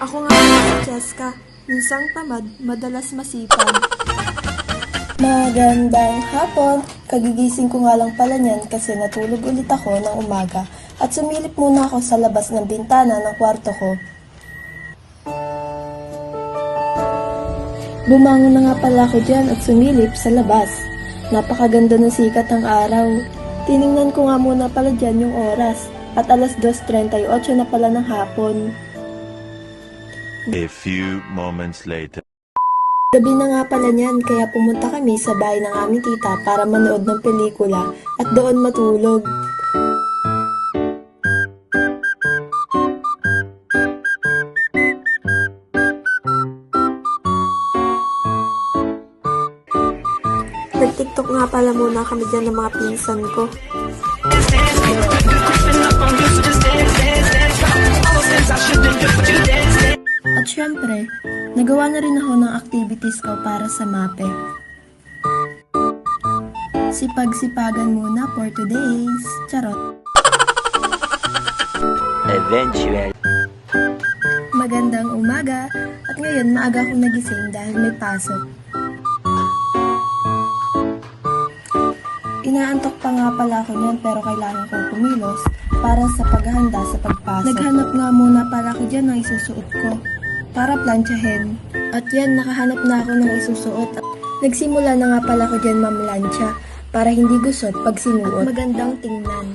Ako nga si Cheska. Minsang tamad, madalas masipag. Magandang hapon. Kagigising ko nga lang pala niyan kasi natulog ulit ako ng umaga at sumilip muna ako sa labas ng bintana ng kwarto ko. Bumangon na nga pala ako dyan at sumilip sa labas. Napakaganda ng sikat ng araw. Tiningnan ko nga muna pala dyan yung oras at alas 2:38 na pala ng hapon. A few moments later. Gabi na nga pala niyan kaya pumunta kami sa bahay ng aming tita para manood ng pelikula at doon matulog. Nag-tiktok nga pala muna kami dyan ng mga pinsan ko. At syempre, nagawa na rin ako ng activities ko para sa MAPE. Sipag-sipagan muna for today's. Charot. Eventually. Magandang umaga at ngayon maaga akong nagising dahil may pasok. Inaantok pa nga pala ako niyan pero kailangan kong kumilos para sa paghahanda sa pagpasok. Naghanap nga muna pala ako dyan ng isusuot ko para plantsahin. At yan, nakahanap na ako ng isusuot. Nagsimula na nga pala ako dyan mamlansya para hindi gusot pag sinuot. At magandang tingnan.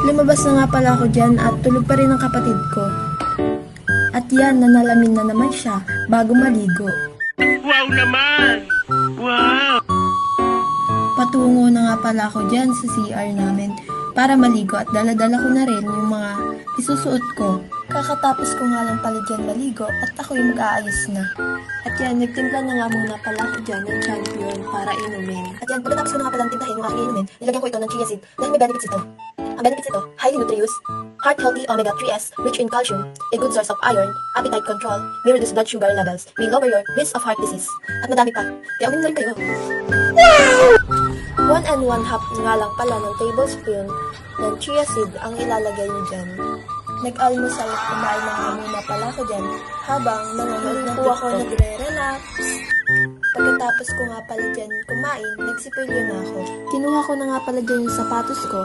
Lumabas na nga pala ako dyan at tulog pa rin ang kapatid ko. At yan, nanalamin na naman siya bago maligo. Wow naman! Wow! Patungo na nga pala ako dyan sa CR namin para maligo at dala-dala ko na rin yung mga isusuot ko. Kakatapos ko nga lang pala dyan maligo at ako'y mag-aayos na. At yan, nagtimpla na nga muna pala ako dyan ng champion para inumin. At yan, pagkatapos ko na nga palang timplahin yung aking inumin, nilagyan ko ito ng chia seed dahil may benefits ito. Ang benefits ito, highly nutritious, heart-healthy omega-3s, rich in calcium, a good source of iron, appetite control, may reduce blood sugar levels, may lower your risk of heart disease, at madami pa. Kaya umin na rin kayo. 1 1/2 nga lang pala ng tablespoon ng chia seed ang ilalagay niyo dyan. Nag-almusal at kumain na nga muna pala ako dyan habang nanonood ng Po ako nagre-relax. Pagkatapos ko nga pala dyan kumain, nagsipilyo na ako. Kinuha ko na nga pala dyan yung sapatos ko.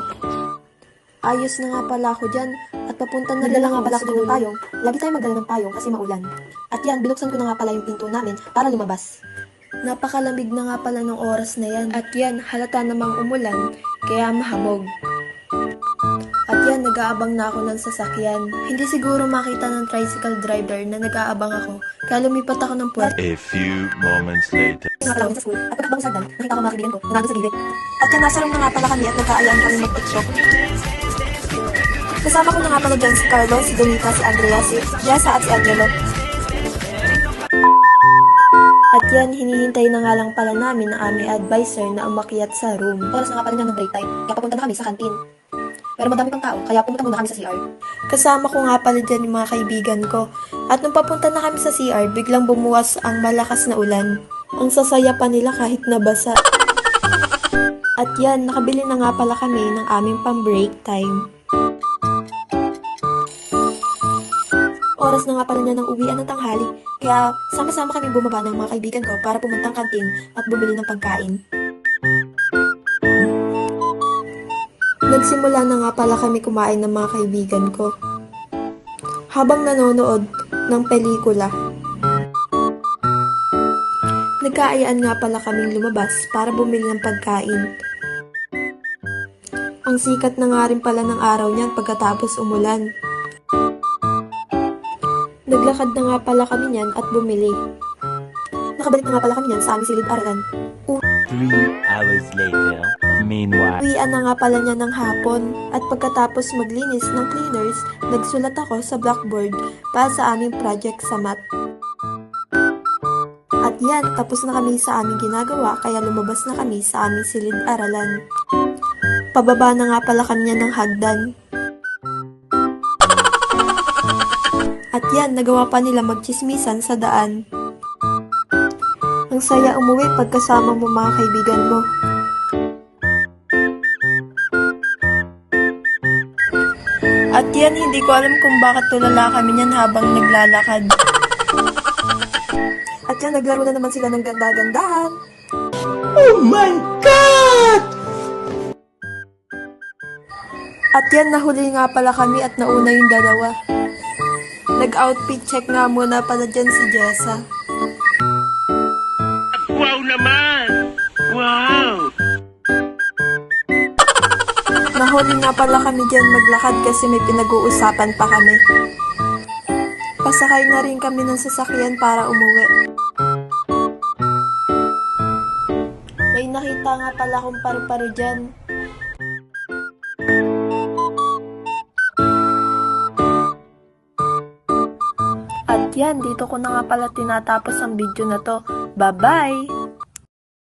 Ayos na nga pala ako dyan at papunta na Nagdala rin nga ako pala sa ako ng dulo. payong. Lagi tayo magdala ng payong kasi maulan. At yan, binuksan ko na nga pala yung pinto namin para lumabas. Napakalamig na nga pala ng oras na yan. At yan, halata namang umulan, kaya mahamog. At yan, nag-aabang na ako ng sasakyan. Hindi siguro makita ng tricycle driver na nag-aabang ako, kaya lumipat ako ng puwet. A few moments later. Nga pala kami sa school. At pagkabang sagdan, nakita ko mga kaibigan ko na nandun sa gilid. At yan, nasa room na nga pala kami at nagkaayaan kami mag-tiktok. Kasama ko na nga pala dyan si Carlos, si Donita, si Andrea, si Jessa at si Angelo. At yan, hinihintay na nga lang pala namin ang aming advisor na umakyat sa room. Oras na nga pala niya ng break time, kaya papunta na kami sa kantin. Pero madami pang tao, kaya pumunta muna kami sa CR. Kasama ko nga pala dyan yung mga kaibigan ko. At nung papunta na kami sa CR, biglang bumuwas ang malakas na ulan. Ang sasaya pa nila kahit nabasa. At yan, nakabili na nga pala kami ng aming pang-break time. Oras na nga pala niya ng uwian ng tanghali, kaya sama-sama kami bumaba ng mga kaibigan ko para pumuntang kantin at bumili ng pagkain. Nagsimula na nga pala kami kumain ng mga kaibigan ko. Habang nanonood ng pelikula, nagkaayaan nga pala kaming lumabas para bumili ng pagkain. Ang sikat na nga rin pala ng araw niyan pagkatapos umulan. Naglakad na nga pala kami niyan at bumili. Nakabalik na nga pala kami niyan sa aming silid-aralan. 3 hours later. Meanwhile. Uwian na nga pala niya ng hapon at pagkatapos maglinis ng cleaners, nagsulat ako sa blackboard para sa aming project sa math. At yan, tapos na kami sa aming ginagawa kaya lumabas na kami sa aming silid-aralan. Pababa na nga pala kami ng hagdan. At yan, nagawa pa nila magchismisan sa daan. Ang saya umuwi pagkasama mo mga kaibigan mo. At yan, hindi ko alam kung bakit tulala kami niyan habang naglalakad. At yan, naglaro na naman sila ng ganda-gandahan. At yan, nahuli nga pala kami at nauna yung dalawa. Nag-outfit check nga muna pala dyan si Jessa. Wow naman! Wow! Nahuli nga pala kami dyan maglakad kasi may pinag-uusapan pa kami. Pasakay na rin kami ng sasakyan para umuwi. May nakita nga pala akong paru-paro dyan. At yan, dito ko na nga pala tinatapos ang video na to. Bye-bye!